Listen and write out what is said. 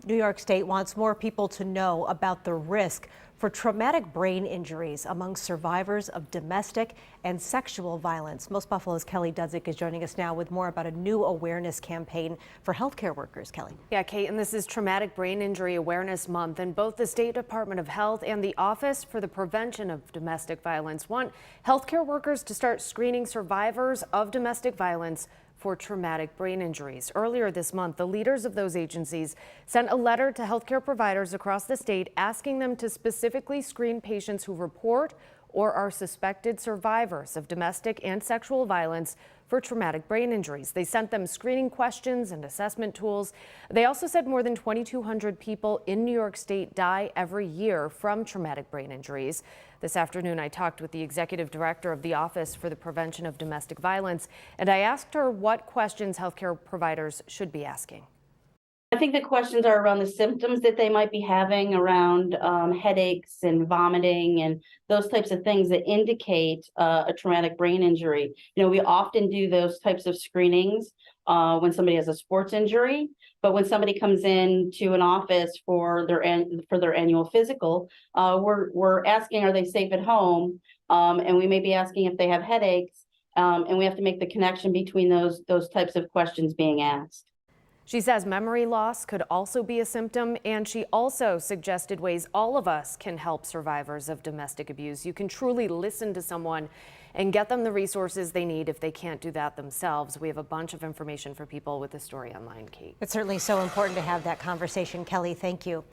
New York State wants more people to know about the risk for traumatic brain injuries among survivors of domestic and sexual violence. Most Buffalo's Kelly Dudzik is joining us now with more about a new awareness campaign for healthcare workers. Kelly. Yeah, Kate, and this is Traumatic Brain Injury Awareness Month, and both the State Department of Health and the Office for the Prevention of Domestic Violence want healthcare workers to start screening survivors of domestic violence for traumatic brain injuries. Earlier this month, the leaders of those agencies sent a letter to healthcare providers across the state asking them to specifically screen patients who report or are suspected survivors of domestic and sexual violence for traumatic brain injuries. They sent them screening questions and assessment tools. They also said more than 2,200 people in New York State die every year from traumatic brain injuries. This afternoon, I talked with the executive director of the Office for the Prevention of Domestic Violence, and I asked her what questions healthcare providers should be asking. I think the questions are around the symptoms that they might be having around headaches and vomiting and those types of things that indicate a traumatic brain injury. You know, we often do those types of screenings when somebody has a sports injury, but when somebody comes in to an office for their annual physical, we're asking, are they safe at home? And we may be asking if they have headaches, and we have to make the connection between those types of questions being asked. She says memory loss could also be a symptom, and she also suggested ways all of us can help survivors of domestic abuse. You can truly listen to someone and get them the resources they need if they can't do that themselves. We have a bunch of information for people with the story online, Kate. It's certainly so important to have that conversation. Kelly, thank you.